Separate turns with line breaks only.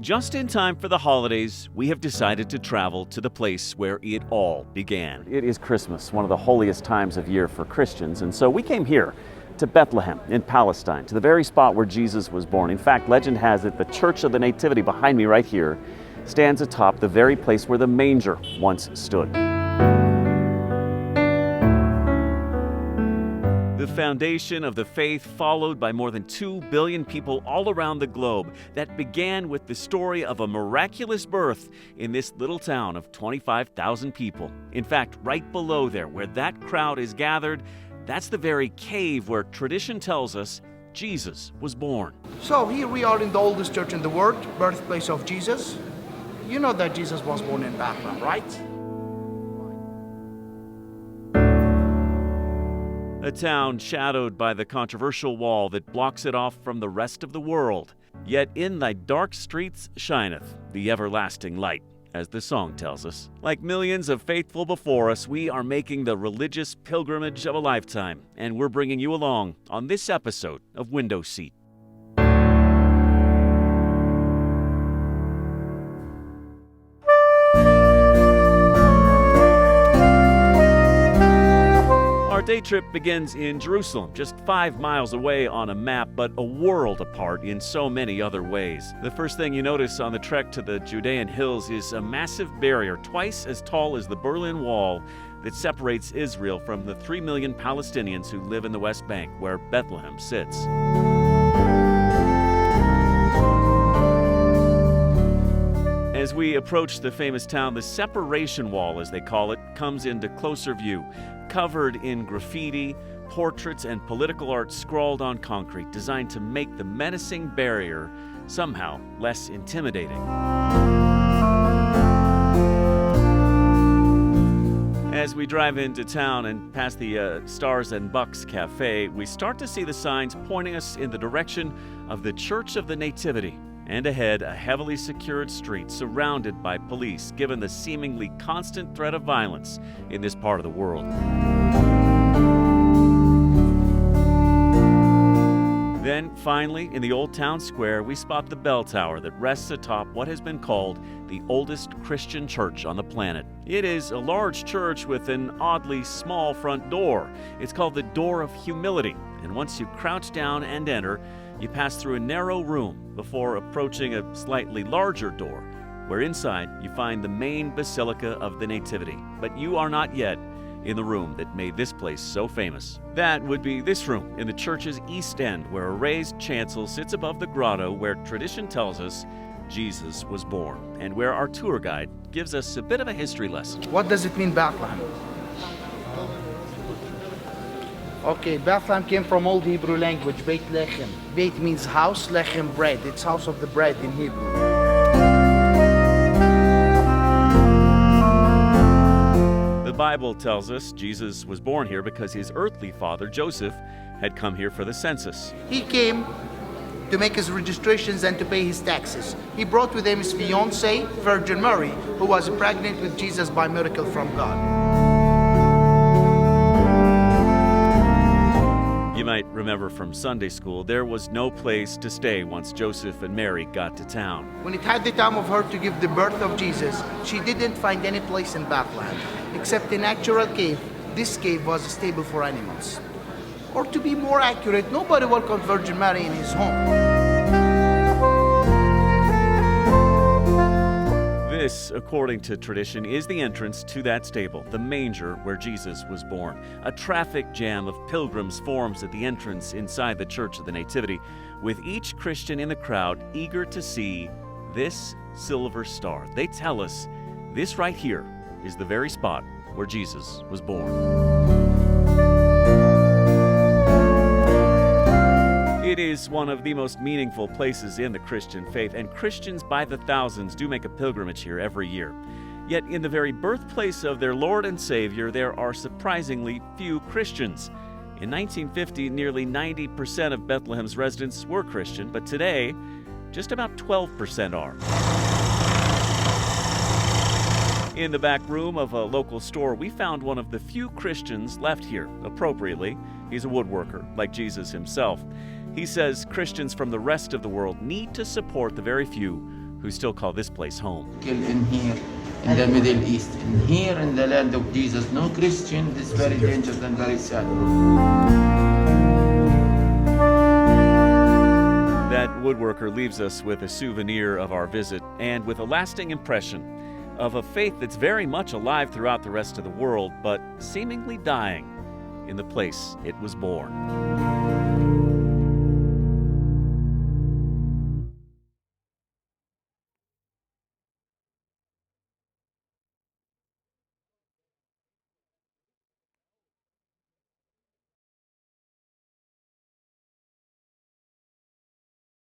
Just in time for the holidays, we have decided to travel to the place where it all began. It is Christmas, one of the holiest times of year for Christians, and so we came here to Bethlehem in Palestine, to the very spot where Jesus was born. In fact, legend has it the Church of the Nativity behind me right here stands atop the very place where the manger once stood. The foundation of the faith followed by more than 2 billion people all around the globe that began with the story of a miraculous birth in this little town of 25,000 people. In fact, right below there, where that crowd is gathered, that's the very cave where tradition tells us Jesus was born.
So here we are in the oldest church in the world, birthplace of Jesus. You know that Jesus was born in Bethlehem, right?
A town shadowed by the controversial wall that blocks it off from the rest of the world. Yet in thy dark streets shineth the everlasting light, as the song tells us. Like millions of faithful before us, we are making the religious pilgrimage of a lifetime, and we're bringing you along on this episode of Window Seat. Our day trip begins in Jerusalem, just 5 miles away on a map, but a world apart in so many other ways. The first thing you notice on the trek to the Judean hills is a massive barrier twice as tall as the Berlin Wall that separates Israel from the 3 million Palestinians who live in the West Bank, where Bethlehem sits. As we approach the famous town, the separation wall, as they call it, comes into closer view, covered in graffiti, portraits, and political art scrawled on concrete, designed to make the menacing barrier somehow less intimidating. As we drive into town and past the Stars and Bucks Cafe, we start to see the signs pointing us in the direction of the Church of the Nativity. And ahead, a heavily secured street surrounded by police, given the seemingly constant threat of violence in this part of the world. Then, finally, in the old town square, we spot the bell tower that rests atop what has been called the oldest Christian church on the planet. It is a large church with an oddly small front door. It's called the Door of Humility, and once you crouch down and enter, you pass through a narrow room before approaching a slightly larger door, where inside you find the main Basilica of the Nativity. But you are not yet in the room that made this place so famous. That would be this room in the church's east end, where a raised chancel sits above the grotto where tradition tells us Jesus was born, and where our tour guide gives us a bit of a history lesson.
What does it mean, Bethlehem? Okay, Bethlehem came from Old Hebrew language, Bethlehem. Beit means house, lechem bread. It's house of the bread in Hebrew.
The Bible tells us Jesus was born here because his earthly father, Joseph, had come here for the census.
He came to make his registrations and to pay his taxes. He brought with him his fiancée, Virgin Mary, who was pregnant with Jesus by miracle from God.
You might remember from Sunday school, there was no place to stay once Joseph and Mary got to town.
When it had the time of her to give the birth of Jesus, she didn't find any place in Bethlehem, except a natural cave. This cave was a stable for animals. Or to be more accurate, nobody welcomed Virgin Mary in his home.
This, according to tradition, is the entrance to that stable, the manger where Jesus was born. A traffic jam of pilgrims forms at the entrance inside the Church of the Nativity, with each Christian in the crowd eager to see this silver star. They tell us this right here is the very spot where Jesus was born. It is one of the most meaningful places in the Christian faith, and Christians by the thousands do make a pilgrimage here every year. Yet in the very birthplace of their Lord and Savior, there are surprisingly few Christians. In 1950, nearly 90% of Bethlehem's residents were Christian, but today, just about 12% are. In the back room of a local store, we found one of the few Christians left here. Appropriately, he's a woodworker, like Jesus himself. He says Christians from the rest of the world need to support the very few who still call this place home.
Kill in here, in the Middle East, in here in the land of Jesus, no Christian, this is very dangerous and very sad.
That woodworker leaves us with a souvenir of our visit and with a lasting impression of a faith that's very much alive throughout the rest of the world, but seemingly dying in the place it was born.